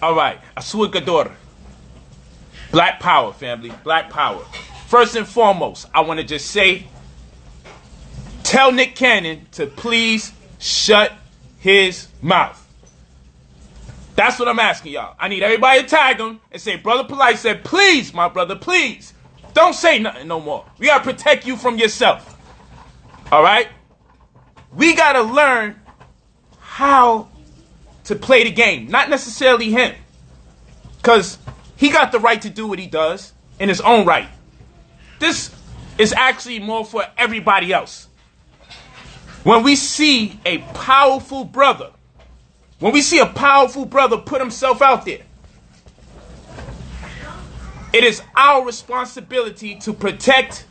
All right, Asuagador. Black power, family. Black power. First and foremost, I want to just say, tell Nick Cannon to please shut his mouth. That's what I'm asking y'all. I need everybody to tag him and say, Brother Polight said, please, my brother, please. Don't say nothing no more. We got to protect you from yourself. All right? We got to learn how to play the game. Not necessarily him. Because he got the right to do what he does in his own right. This is actually more for everybody else. When we see a powerful brother, put himself out there, it is our responsibility to protect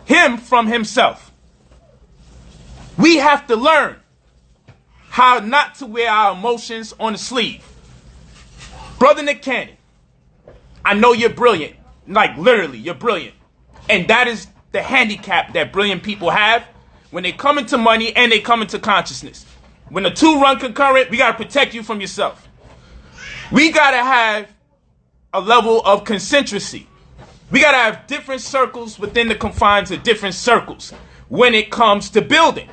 him from himself. We have to learn how not to wear our emotions on the sleeve. Brother Nick Cannon, I know you're brilliant. Like, literally, you're brilliant. And that is the handicap that brilliant people have when they come into money and they come into consciousness. When the two run concurrent, we got to protect you from yourself. We got to have a level of concentracy. We got to have different circles within the confines of different circles when it comes to building.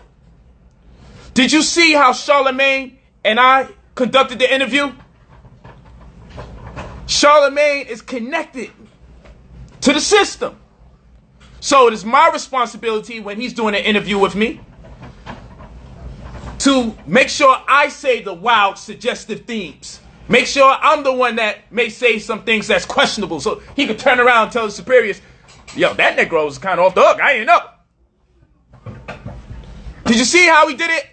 Did you see how Charlemagne and I conducted the interview? Charlemagne is connected to the system. So it is my responsibility when he's doing an interview with me to make sure I say the wild, suggestive themes. Make sure I'm the one that may say some things that's questionable so he could turn around and tell his superiors, yo, that Negro was kind of off the hook. I didn't know. Did you see how he did it?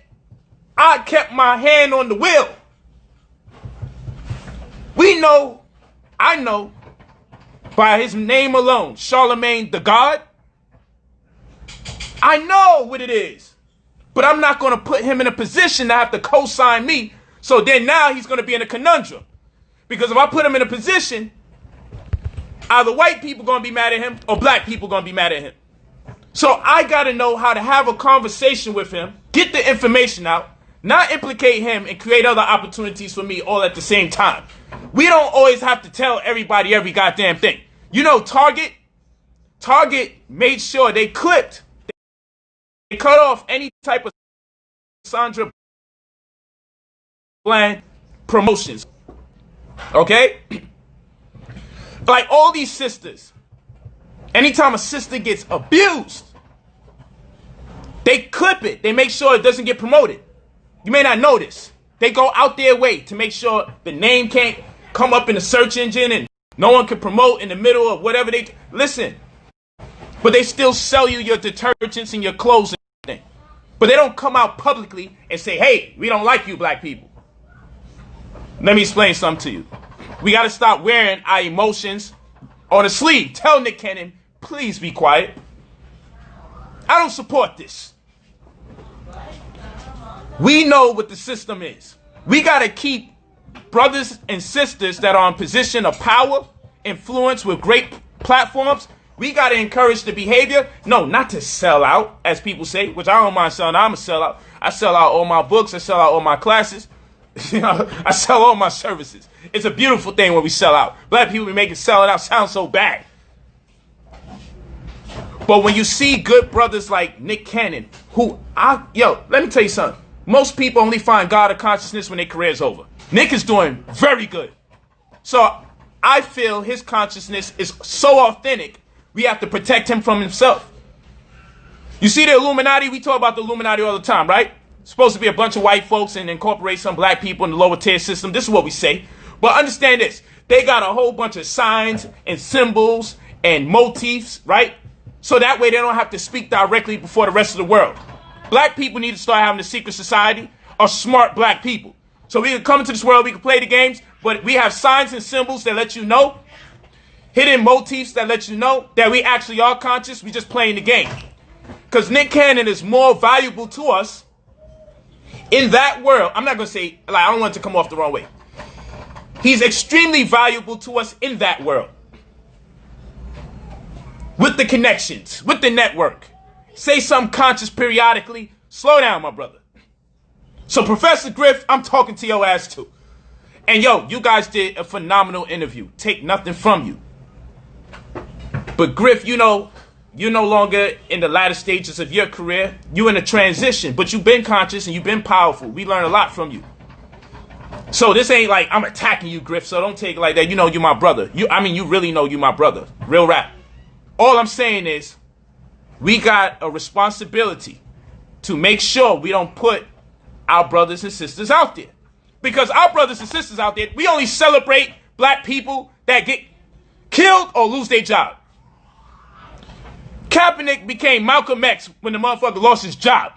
I kept my hand on the wheel. I know by his name alone, Charlemagne the God. I know what it is. But I'm not going to put him in a position to have to co-sign me. So then now he's going to be in a conundrum. Because if I put him in a position, either white people going to be mad at him or black people going to be mad at him. So I got to know how to have a conversation with him, get the information out, not implicate him and create other opportunities for me all at the same time. We don't always have to tell everybody every goddamn thing. You know, Target made sure they clipped. They cut off any type of Sandra Bland promotions. Okay? Like all these sisters, anytime a sister gets abused, they clip it. They make sure it doesn't get promoted. You may not know this. They go out their way to make sure the name can't come up in the search engine and no one can promote in the middle of whatever they... Listen. But they still sell you your detergents and your clothes and everything. But they don't come out publicly and say, hey, we don't like you black people. Let me explain something to you. We got to stop wearing our emotions on a sleeve. Tell Nick Cannon, please be quiet. I don't support this. We know what the system is. We got to keep brothers and sisters that are in position of power, influence with great platforms. We got to encourage the behavior. No, not to sell out, as people say, which I don't mind selling. I'm a sellout. I sell out all my books. I sell out all my classes. You know, I sell all my services. It's a beautiful thing when we sell out. Black people be making selling out sound so bad. But when you see good brothers like Nick Cannon, let me tell you something. Most people only find God or consciousness when their career's over. Nick is doing very good. So I feel his consciousness is so authentic, we have to protect him from himself. You see the Illuminati? We talk about the Illuminati all the time, right? It's supposed to be a bunch of white folks and incorporate some black people in the lower tier system. This is what we say. But understand this. They got a whole bunch of signs and symbols and motifs, right? So that way they don't have to speak directly before the rest of the world. Black people need to start having a secret society of smart black people. So we can come into this world, we can play the games, but we have signs and symbols that let you know, hidden motifs that let you know that we actually are conscious, we just playing the game. Because Nick Cannon is more valuable to us in that world. I'm not going to say, I don't want it to come off the wrong way. He's extremely valuable to us in that world. With the connections, with the network. Say something conscious periodically. Slow down, my brother. So Professor Griff, I'm talking to your ass too. And yo, you guys did a phenomenal interview. Take nothing from you. But Griff, you know, you're no longer in the latter stages of your career. You're in a transition, but you've been conscious and you've been powerful. We learned a lot from you. So this ain't like I'm attacking you, Griff, so don't take it like that. You know you're my brother. You really know you're my brother. Real rap. All I'm saying is we got a responsibility to make sure we don't put our brothers and sisters out there. Because our brothers and sisters out there, we only celebrate black people that get killed or lose their job. Kaepernick became Malcolm X when the motherfucker lost his job.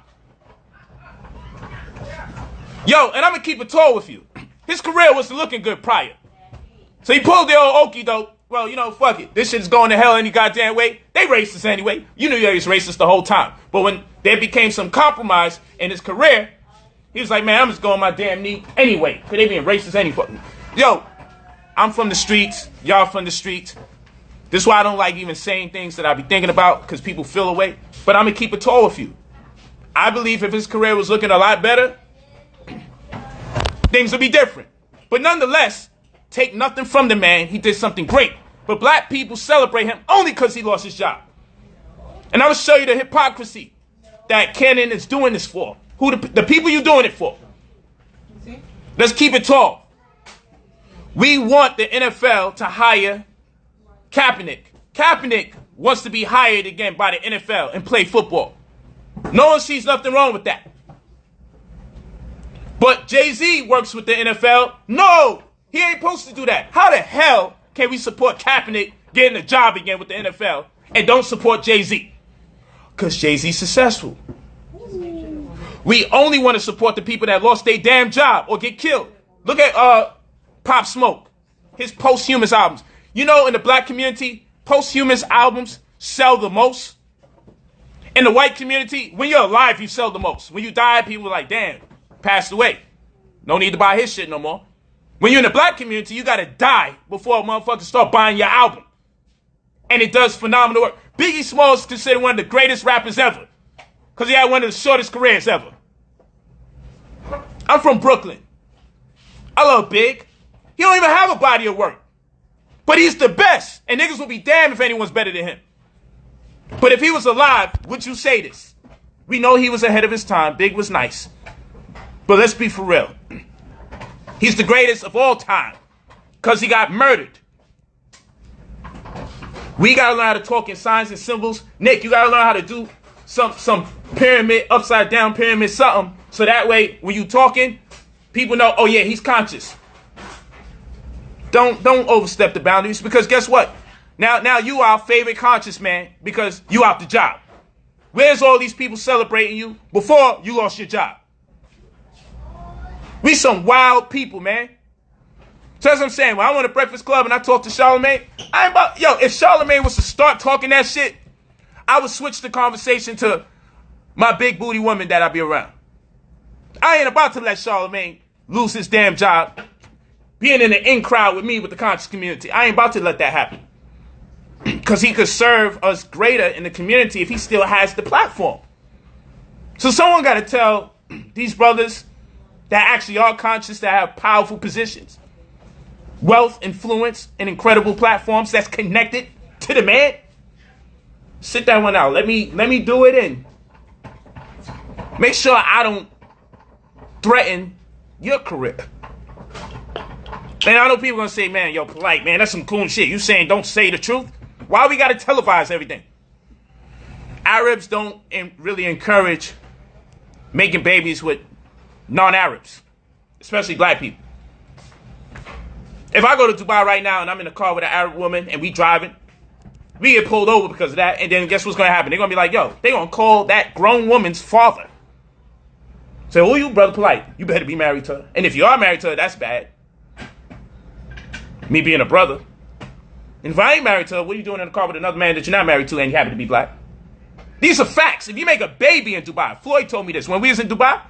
Yo, and I'm going to keep it tall with you. His career was looking good prior. So he pulled the old Okie doke. Well, you know, fuck it. This shit's going to hell any goddamn way. They racist anyway. You knew they was racist the whole time. But when there became some compromise in his career, he was like, man, I'm just going my damn knee anyway. Because they being racist anyway. Yo, I'm from the streets. Y'all from the streets. This is why I don't like even saying things that I be thinking about because people feel away. But I'm going to keep it tall with you. I believe if his career was looking a lot better, things would be different. But nonetheless, take nothing from the man. He did something great. But black people celebrate him only because he lost his job. And I will show you the hypocrisy that Cannon is doing this for. Who the people you doing it for? Let's keep it tall. We want the NFL to hire Kaepernick. Kaepernick wants to be hired again by the NFL and play football. No one sees nothing wrong with that. But Jay-Z works with the NFL. No, he ain't supposed to do that. How the hell can we support Kaepernick getting a job again with the NFL and don't support Jay-Z? Because Jay-Z's successful. We only want to support the people that lost their damn job or get killed. Look at Pop Smoke, his posthumous albums. You know, in the black community, posthumous albums sell the most. In the white community, when you're alive, you sell the most. When you die, people are like, damn, passed away. No need to buy his shit no more. When you're in the black community, you got to die before a motherfucker start buying your album. And it does phenomenal work. Biggie Smalls is considered one of the greatest rappers ever. Because he had one of the shortest careers ever. I'm from Brooklyn. I love Big. He don't even have a body of work. But he's the best. And niggas will be damned if anyone's better than him. But if he was alive, would you say this? We know he was ahead of his time. Big was nice. But let's be for real. He's the greatest of all time. Because he got murdered. We got to learn how to talk in signs and symbols. Nick, you got to learn how to do some pyramid, upside down pyramid, something. So that way, when you talking, people know, oh yeah, he's conscious. Don't overstep the boundaries, because guess what? Now you are our favorite conscious man because you out the job. Where's all these people celebrating you before you lost your job? We some wild people, man. So that's what I'm saying. When I went to Breakfast Club and I talked to Charlamagne, if Charlamagne was to start talking that shit, I would switch the conversation to my big booty woman that I be around. I ain't about to let Charlamagne lose his damn job being in the in crowd with me with the conscious community. I ain't about to let that happen. Because he could serve us greater in the community if he still has the platform. So someone got to tell these brothers that actually are conscious, that have powerful positions, wealth, influence, and incredible platforms that's connected to the man. Sit that one out. Let me do it and make sure I don't threaten your career. And I know people are going to say, man, yo, Polight, man, that's some cool shit. You saying don't say the truth? Why we got to televise everything? Arabs don't really encourage making babies with non-Arabs, especially black people. If I go to Dubai right now and I'm in a car with an Arab woman and we driving, we get pulled over because of that, and then guess what's going to happen? They're going to be like, yo, they're going to call that grown woman's father. Say, who you, Brother Polight? You better be married to her. And if you are married to her, that's bad. Me being a brother. And if I ain't married to her, what are you doing in the car with another man that you're not married to and you happen to be black? These are facts. If you make a baby in Dubai, Floyd told me this. When we was in Dubai,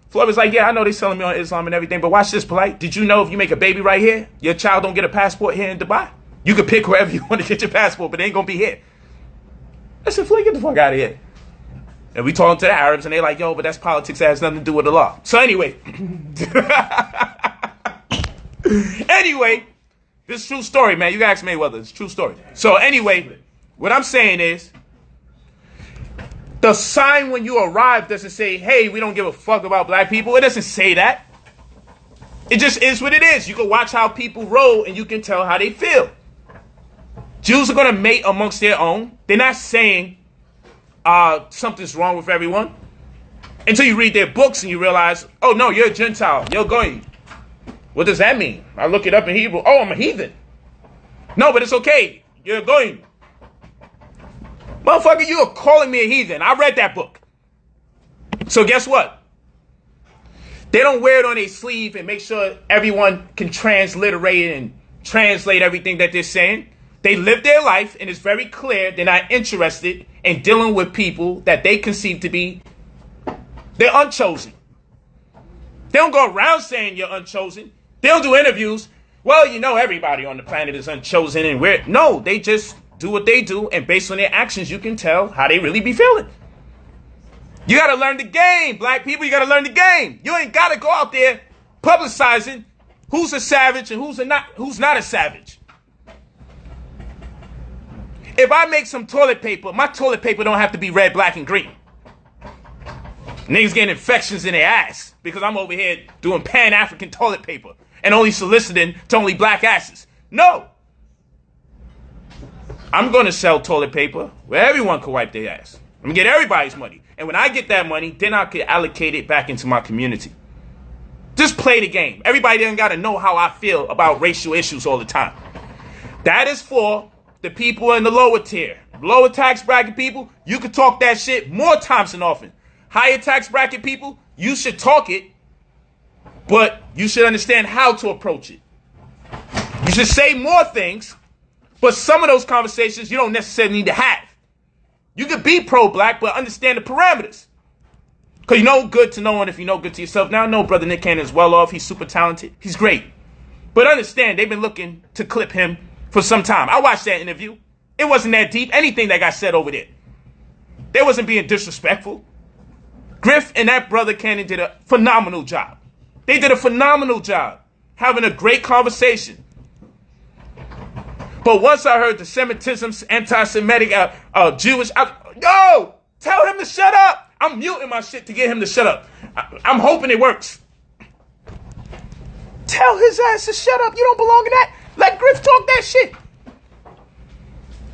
Floyd was like, yeah, I know they selling me on Islam and everything, but watch this, Polight. Did you know if you make a baby right here, your child don't get a passport here in Dubai? You can pick wherever you want to get your passport, but it ain't going to be here. I said, Floyd, get the fuck out of here. And we talking to the Arabs, and they're like, yo, but that's politics. That has nothing to do with the law. So anyway. Anyway, this is a true story, man. You can ask Mayweather. It's a true story. So anyway, what I'm saying is, the sign when you arrive doesn't say, hey, we don't give a fuck about black people. It doesn't say that. It just is what it is. You can watch how people roll and you can tell how they feel. Jews are going to mate amongst their own. They're not saying something's wrong with everyone until you read their books and you realize, oh, no, you're a Gentile. You're going. What does that mean? I look it up in Hebrew. Oh, I'm a heathen. No, but it's okay. You're going. Motherfucker, you are calling me a heathen. I read that book. So guess what? They don't wear it on their sleeve and make sure everyone can transliterate and translate everything that they're saying. They live their life, and it's very clear they're not interested in dealing with people that they conceive to be, they're unchosen. They don't go around saying you're unchosen. They don't do interviews. Well, you know everybody on the planet is unchosen, and no, they just do what they do, and based on their actions, you can tell how they really be feeling. You got to learn the game, black people. You got to learn the game. You ain't got to go out there publicizing who's a savage and who's not a savage. If I make some toilet paper, my toilet paper don't have to be red, black, and green. Niggas getting infections in their ass because I'm over here doing Pan-African toilet paper and only soliciting to only black asses. No. I'm going to sell toilet paper where everyone can wipe their ass. I'm going to get everybody's money. And when I get that money, then I can allocate it back into my community. Just play the game. Everybody doesn't got to know how I feel about racial issues all the time. That is for the people in the lower tier. Lower tax bracket people, you can talk that shit more times than often. Higher tax bracket people, you should talk it, but you should understand how to approach it. You should say more things, but some of those conversations you don't necessarily need to have. You could be pro-black, but understand the parameters. Because you know good to no one if you know good to yourself. Now I know Brother Nick Cannon is well off. He's super talented. He's great. But understand, they've been looking to clip him for some time. I watched that interview. It wasn't that deep. Anything that got said over there. They wasn't being disrespectful. Griff and that Brother Cannon did a phenomenal job. They did a phenomenal job having a great conversation. But once I heard the Semitism, anti-Semitic, Jewish, yo, tell him to shut up. I'm muting my shit to get him to shut up. I'm hoping it works. Tell his ass to shut up. You don't belong in that. Let Griff talk that shit.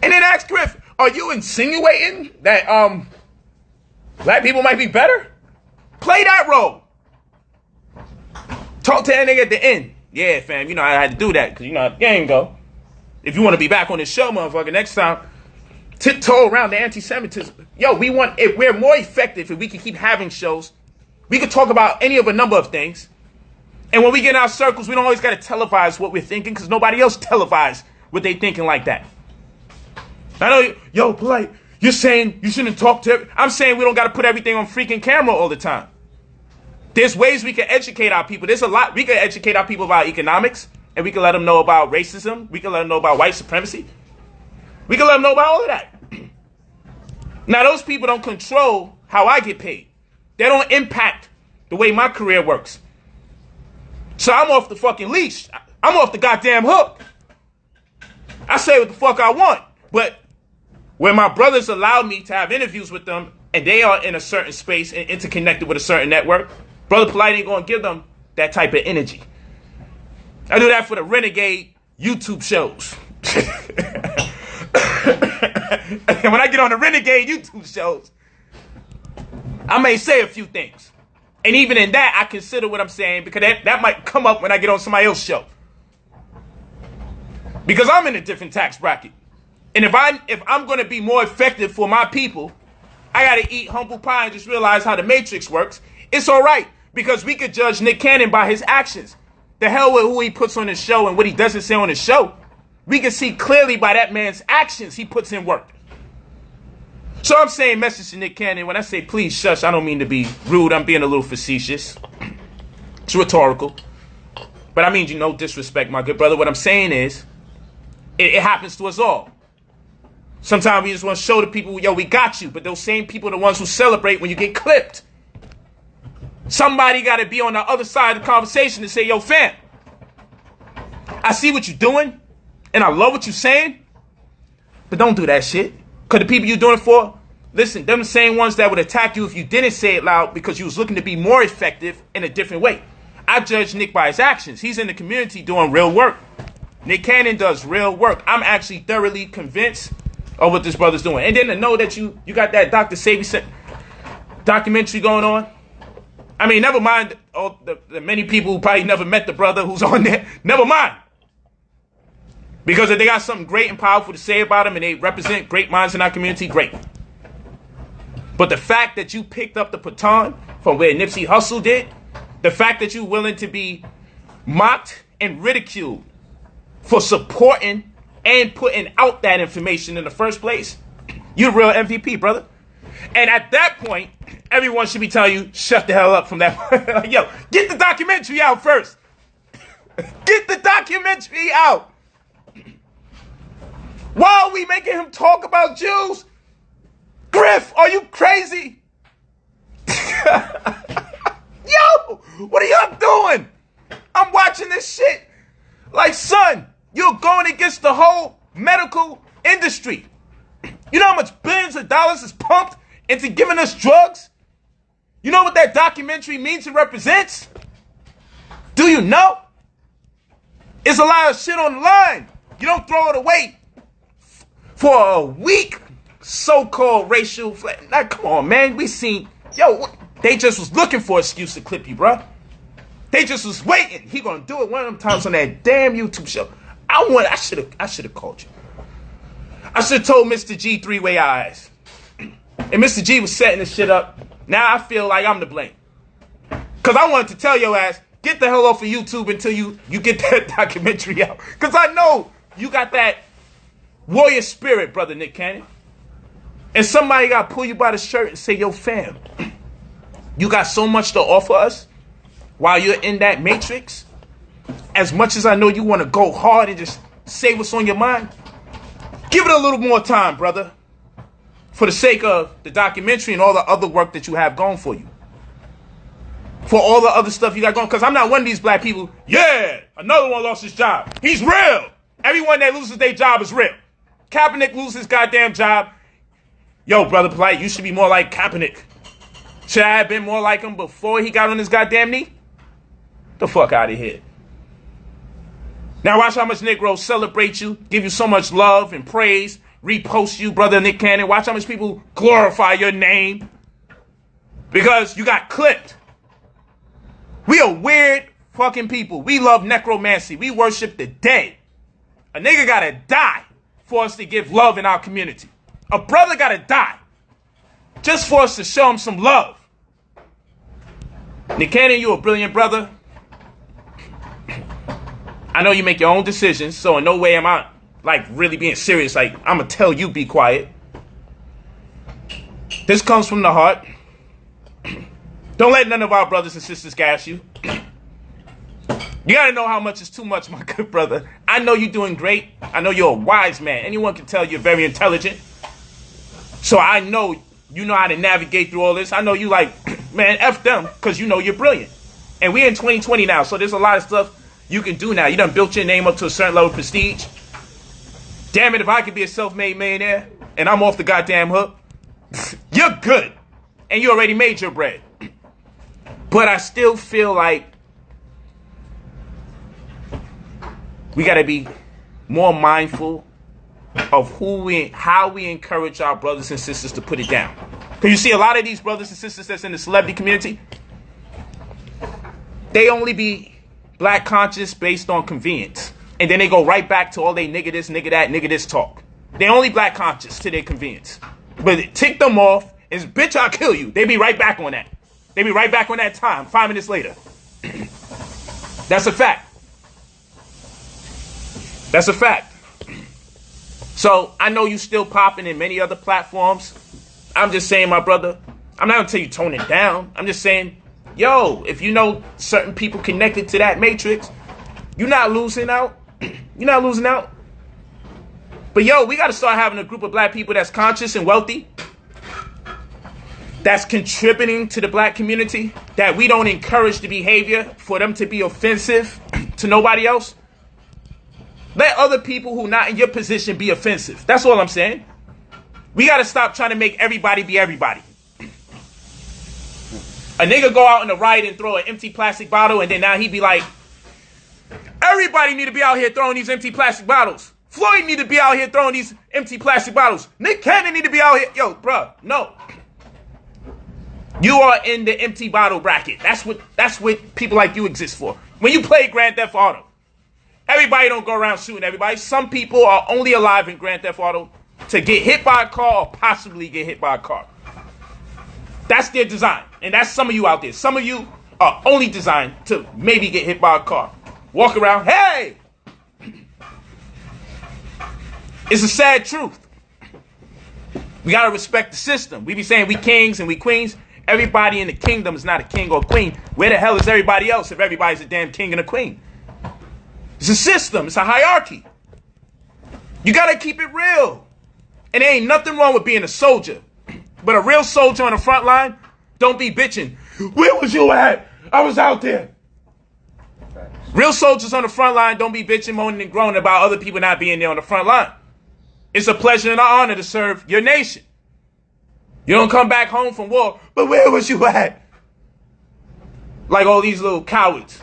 And then ask Griff, are you insinuating that black people might be better? Play that role. Talk to that nigga at the end. Yeah, fam, you know I had to do that because you know how the game go. If you want to be back on this show, motherfucker, next time, tiptoe around the anti-Semitism. Yo, if we're more effective if we can keep having shows. We can talk about any of a number of things. And when we get in our circles, we don't always got to televise what we're thinking because nobody else televised what they thinking like that. I know, yo, Polight, you're saying you shouldn't talk to I'm saying we don't got to put everything on freaking camera all the time. There's ways we can educate our people. There's a lot. We can educate our people about economics. And we can let them know about racism. We can let them know about white supremacy. We can let them know about all of that. Now, those people don't control how I get paid. They don't impact the way my career works. So I'm off the fucking leash. I'm off the goddamn hook. I say what the fuck I want. But when my brothers allow me to have interviews with them and they are in a certain space and interconnected with a certain network, Brother Polight ain't going to give them that type of energy. I do that for the renegade YouTube shows. And when I get on the renegade YouTube shows, I may say a few things. And even in that, I consider what I'm saying because that might come up when I get on somebody else's show. Because I'm in a different tax bracket. And if I'm going to be more effective for my people, I got to eat humble pie and just realize how the matrix works. It's all right because we could judge Nick Cannon by his actions. The hell with who he puts on his show and what he doesn't say on his show. We can see clearly by that man's actions he puts in work. So I'm saying message to Nick Cannon. When I say please shush, I don't mean to be rude. I'm being a little facetious. It's rhetorical. But I mean, no disrespect, my good brother. What I'm saying is, it happens to us all. Sometimes we just want to show the people, yo, we got you. But those same people are the ones who celebrate when you get clipped. Somebody got to be on the other side of the conversation to say, yo, fam, I see what you're doing, and I love what you're saying, but don't do that shit. Because the people you're doing it for, listen, them the same ones that would attack you if you didn't say it loud because you was looking to be more effective in a different way. I judge Nick by his actions. He's in the community doing real work. Nick Cannon does real work. I'm actually thoroughly convinced of what this brother's doing. And then to know that you got that Dr. Sabi documentary going on. I mean, never mind all the many people who probably never met the brother who's on there. Never mind. Because if they got something great and powerful to say about him and they represent great minds in our community, great. But the fact that you picked up the baton from where Nipsey Hussle did, the fact that you're willing to be mocked and ridiculed for supporting and putting out that information in the first place, you're a real MVP, brother. And at that point, everyone should be telling you, shut the hell up from that point. Like, yo, get the documentary out first. Get the documentary out. Why are we making him talk about Jews? Griff, are you crazy? Yo, what are y'all doing? I'm watching this shit. Like, son, you're going against the whole medical industry. You know how much billions of dollars is pumped into giving us drugs? You know what that documentary means and represents? Do you know? It's a lot of shit on the line. You don't throw it away for a weak so-called racial flag. Now, come on, man. We seen, they just was looking for an excuse to clip you, bro. They just was waiting. He gonna do it one of them times on that damn YouTube show. I should have called you. I should have told Mr. G three-way eyes. And Mr. G was setting this shit up. Now I feel like I'm to blame. Because I wanted to tell your ass, get the hell off of YouTube until you get that documentary out. Because I know you got that warrior spirit, brother Nick Cannon. And somebody got to pull you by the shirt and say, yo, fam, you got so much to offer us while you're in that matrix. As much as I know you want to go hard and just say what's on your mind, give it a little more time, brother. For the sake of the documentary and all the other work that you have going for you. For all the other stuff you got going. Because I'm not one of these black people. Yeah, another one lost his job. He's real. Everyone that loses their job is real. Kaepernick loses his goddamn job. Yo, brother Polight, you should be more like Kaepernick. Should I have been more like him before he got on his goddamn knee? The fuck out of here. Now watch how much Negroes celebrate you, give you so much love and praise, repost you, brother Nick Cannon. Watch how much people glorify your name because you got clipped. We are weird fucking people. We love necromancy. We worship the dead. A nigga gotta die for us to give love in our community. A brother gotta die just for us to show him some love. Nick Cannon, you a brilliant brother. I know you make your own decisions, so in no way am I like really being serious. Like, I'm gonna tell you be quiet. This comes from the heart. Don't let none of our brothers and sisters gas you. You gotta know how much is too much, my good brother. I know you're doing great. I know you're a wise man. Anyone can tell you're very intelligent. So I know you know how to navigate through all this. I know you like, man, F them, because you know you're brilliant. And we're in 2020 now, so there's a lot of stuff you can do now. You done built your name up to a certain level of prestige. Damn it, if I could be a self-made millionaire and I'm off the goddamn hook, you're good. And you already made your bread. But I still feel like we got to be more mindful of how we encourage our brothers and sisters to put it down. Because you see a lot of these brothers and sisters that's in the celebrity community, they only be black conscious based on convenience. And then they go right back to all they nigga this, nigga that, nigga this talk. They only black conscious to their convenience. But it tick them off, is bitch, I'll kill you. They be right back on that. They be right back on that time, 5 minutes later. That's a fact. That's a fact. So I know you still popping in many other platforms. I'm just saying, my brother, I'm not gonna tell you tone it down. I'm just saying, yo, if you know certain people connected to that matrix, you're not losing out. You're not losing out. But yo, we gotta start having a group of black people that's conscious and wealthy, that's contributing to the black community, that we don't encourage the behavior for them to be offensive to nobody else. Let other people who not in your position be offensive. That's all I'm saying. We got to stop trying to make everybody be everybody. A nigga go out in the riot and throw an empty plastic bottle, and then now he be like, everybody need to be out here throwing these empty plastic bottles. Floyd need to be out here throwing these empty plastic bottles. Nick Cannon need to be out here. Yo, bruh, no. You are in the empty bottle bracket. That's what people like you exist for. When you play Grand Theft Auto, everybody don't go around shooting everybody. Some people are only alive in Grand Theft Auto to get hit by a car or possibly get hit by a car. That's their design. And that's some of you out there. Some of you are only designed to maybe get hit by a car. Walk around, hey! It's a sad truth. We got to respect the system. We be saying we kings and we queens. Everybody in the kingdom is not a king or queen. Where the hell is everybody else if everybody's a damn king and a queen? It's a system. It's a hierarchy. You got to keep it real. And there ain't nothing wrong with being a soldier. But a real soldier on the front line, don't be bitching. Where was you at? I was out there. Real soldiers on the front line don't be bitching, moaning, and groaning about other people not being there on the front line. It's a pleasure and an honor to serve your nation. You don't come back home from war, but where was you at? Like all these little cowards.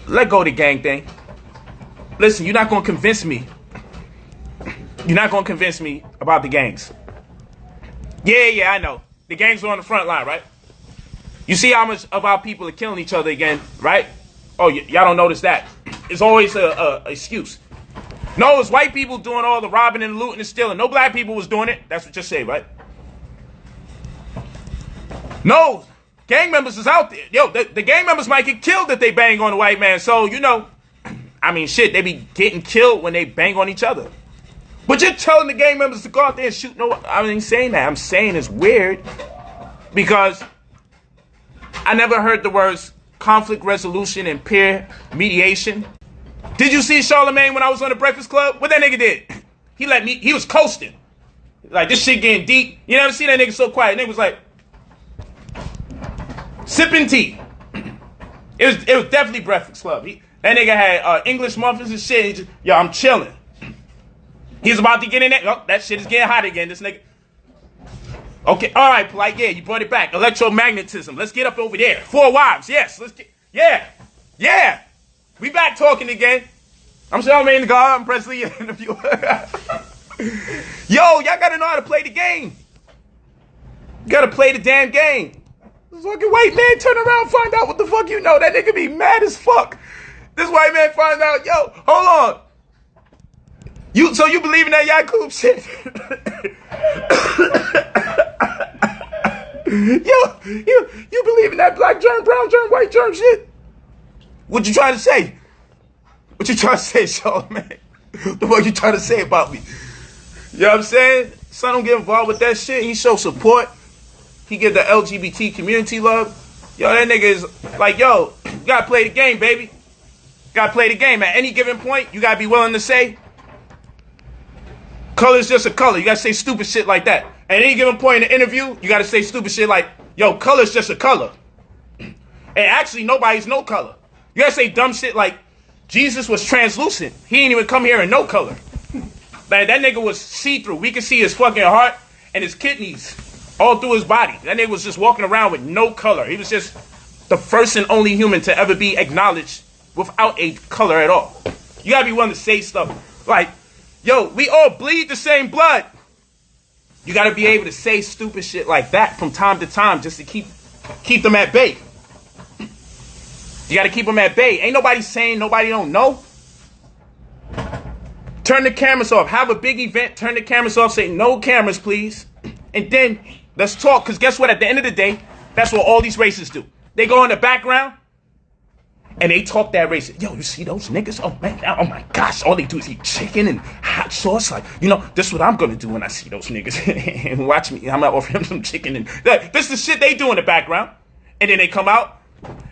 Let go of the gang thing. Listen, you're not going to convince me. You're not going to convince me about the gangs. Yeah, I know. The gangs are on the front line, right? You see how much of our people are killing each other again, right? Oh, y'all don't notice that. It's always a excuse. No, it's white people doing all the robbing and looting and stealing. No black people was doing it. That's what you say, right? No, gang members is out there. Yo, the gang members might get killed if they bang on a white man. So, you know, I mean, shit, they be getting killed when they bang on each other. But you're telling the gang members to go out there and shoot. No, I ain't saying that. I'm saying it's weird because I never heard the words conflict resolution and peer mediation. Did you see Charlemagne when I was on the Breakfast Club? What that nigga did? He was coasting. Like, this shit getting deep. You never see that nigga so quiet. Nigga was like, sipping tea. It was definitely Breakfast Club. That nigga had English muffins and shit. He just, yo, I'm chilling. He's about to get in there. Oh, that shit is getting hot again, this nigga. Okay, all right, Polight, yeah, you brought it back. Electromagnetism. Let's get up over there. 4 wives, yes. Let's get, yeah. We back talking again. I'm Charlemagne the God. I'm Presley, your interviewer. Yo, y'all gotta know how to play the game. You gotta play the damn game. This fucking white man turn around, find out what the fuck you know. That nigga be mad as fuck. This white man find out, yo, hold on. So you believe in that Yakub shit? you believe in that black germ, brown germ, white germ shit? What you trying to say? What you trying to say, Charlemagne? What the fuck you trying to say about me? You know what I'm saying? Son don't get involved with that shit. He show support. He give the LGBT community love. Yo, that nigga is like, yo, you gotta play the game, baby. You gotta play the game. At any given point, you gotta be willing to say, color's just a color. You gotta say stupid shit like that. At any given point in the interview, you gotta say stupid shit like, yo, color's just a color. And actually, nobody's no color. You gotta say dumb shit like, Jesus was translucent. He didn't even come here in no color. Like, that nigga was see-through. We could see his fucking heart and his kidneys all through his body. That nigga was just walking around with no color. He was just the first and only human to ever be acknowledged without a color at all. You gotta be willing to say stuff like, yo, we all bleed the same blood. You gotta be able to say stupid shit like that from time to time just to keep them at bay. You gotta keep them at bay. Ain't nobody saying nobody don't know. Turn the cameras off. Have a big event. Turn the cameras off. Say no cameras, please. And then let's talk. Because guess what? At the end of the day, that's what all these racists do. They go in the background and they talk that racist. Yo, you see those niggas? Oh, man. Oh, my gosh. All they do is eat chicken and hot sauce. Like, you know, this is what I'm going to do when I see those niggas. And watch me. I'm going to offer them some chicken. And this is the shit they do in the background. And then they come out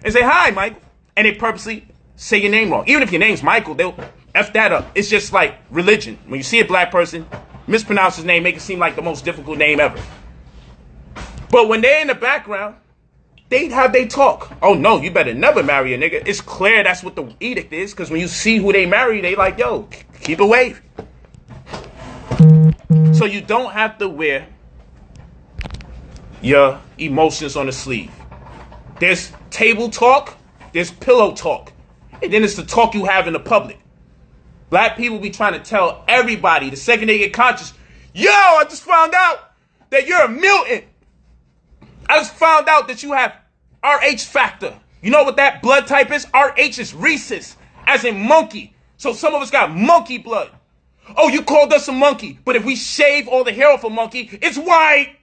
and say, hi, Michael. And they purposely say your name wrong. Even if your name's Michael, they'll F that up. It's just like religion. When you see a black person, mispronounce his name, make it seem like the most difficult name ever. But when they're in the background, they have they talk. Oh no, you better never marry a nigga. It's clear that's what the edict is, because when you see who they marry, they like, yo, keep away. So you don't have to wear your emotions on the sleeve. There's table talk, there's pillow talk, and then it's the talk you have in the public. Black people be trying to tell everybody the second they get conscious, yo, I just found out that you're a mutant. I just found out that you have RH factor. You know what that blood type is? RH is rhesus, as in monkey. So some of us got monkey blood. Oh, you called us a monkey, but if we shave all the hair off a monkey, it's white.